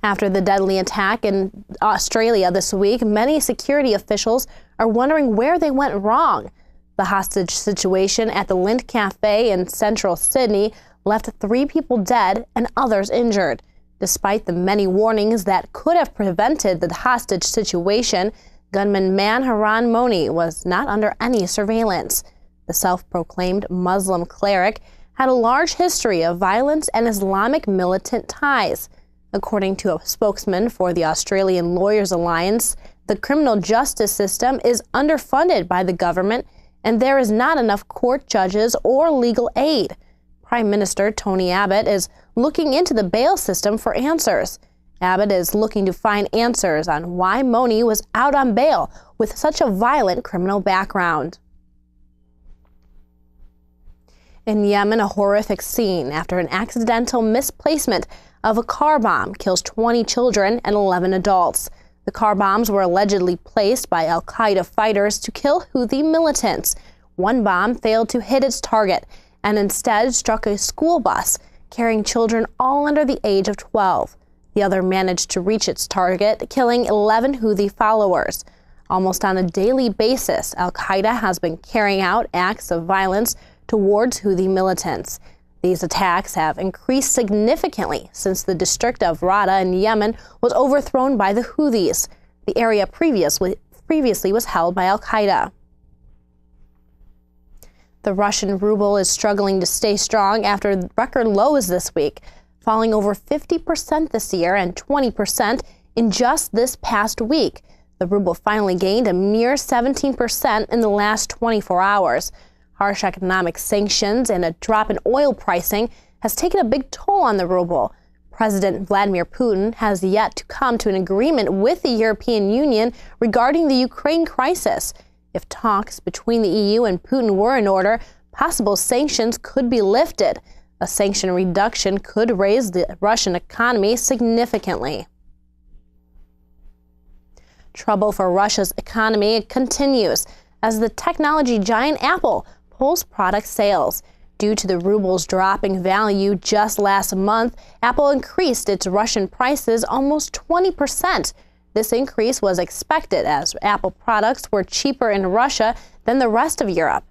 After the deadly attack in Australia this week, many security officials are wondering where they went wrong. The hostage situation at the Lindt Cafe in central Sydney left 3 people dead and others injured. Despite the many warnings that could have prevented the hostage situation, gunman Manharan Moni was not under any surveillance. The self-proclaimed Muslim cleric had a large history of violence and Islamic militant ties. According to a spokesman for the Australian Lawyers Alliance, the criminal justice system is underfunded by the government and there is not enough court judges or legal aid. Prime Minister Tony Abbott is looking into the bail system for answers. Abbott is looking to find answers on why Moni was out on bail with such a violent criminal background. In Yemen, a horrific scene after an accidental misplacement of a car bomb kills 20 children and 11 adults. The car bombs were allegedly placed by al-Qaeda fighters to kill Houthi militants. One bomb failed to hit its target and instead struck a school bus carrying children all under the age of 12. The other managed to reach its target, killing 11 Houthi followers. Almost on a daily basis, al-Qaeda has been carrying out acts of violence towards Houthi militants. These attacks have increased significantly since the district of Rada in Yemen was overthrown by the Houthis. The area previously was held by al-Qaeda. The Russian ruble is struggling to stay strong after record lows this week, falling over 50% this year and 20% in just this past week. The ruble finally gained a mere 17% in the last 24 hours. Harsh economic sanctions and a drop in oil pricing has taken a big toll on the ruble. President Vladimir Putin has yet to come to an agreement with the European Union regarding the Ukraine crisis. If talks between the EU and Putin were in order, possible sanctions could be lifted. A sanction reduction could raise the Russian economy significantly. Trouble for Russia's economy continues as the technology giant Apple pulls product sales. Due to the ruble's dropping value just last month, Apple increased its Russian prices almost 20%. This increase was expected as Apple products were cheaper in Russia than the rest of Europe.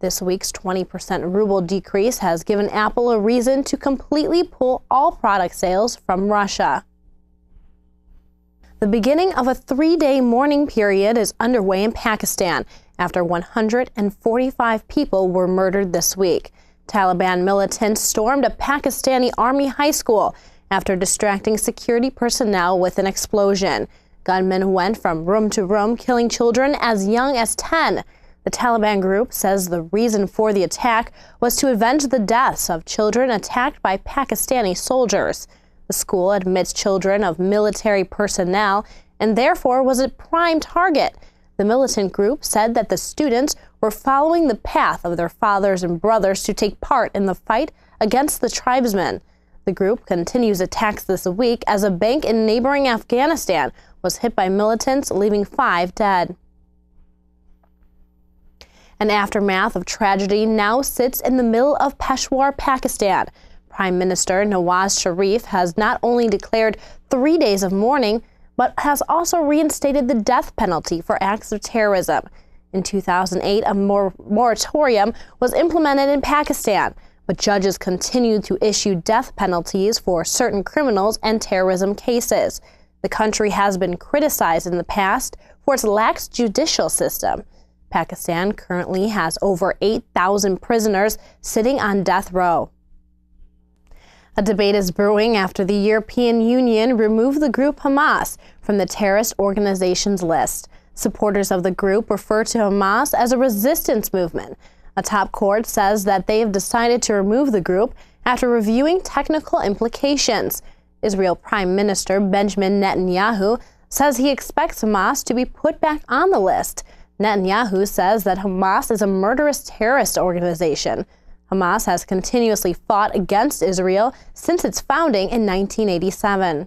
This week's 20% ruble decrease has given Apple a reason to completely pull all product sales from Russia. The beginning of a 3-day mourning period is underway in Pakistan after 145 people were murdered this week. Taliban militants stormed a Pakistani Army high school after distracting security personnel with an explosion. Gunmen went from room to room, killing children as young as 10. The Taliban group says the reason for the attack was to avenge the deaths of children attacked by Pakistani soldiers. The school admits children of military personnel and therefore was a prime target. The militant group said that the students were following the path of their fathers and brothers to take part in the fight against the tribesmen. The group continues attacks this week as a bank in neighboring Afghanistan was hit by militants, leaving 5 dead. An aftermath of tragedy now sits in the middle of Peshawar, Pakistan. Prime Minister Nawaz Sharif has not only declared 3 days of mourning, but has also reinstated the death penalty for acts of terrorism. In 2008, a moratorium was implemented in Pakistan, but judges continued to issue death penalties for certain criminals and terrorism cases. The country has been criticized in the past for its lax judicial system. Pakistan currently has over 8,000 prisoners sitting on death row. A debate is brewing after the European Union removed the group Hamas from the terrorist organization's list. Supporters of the group refer to Hamas as a resistance movement. A top court says that they have decided to remove the group after reviewing technical implications. Israel Prime Minister Benjamin Netanyahu says he expects Hamas to be put back on the list. Netanyahu says that Hamas is a murderous terrorist organization. Hamas has continuously fought against Israel since its founding in 1987.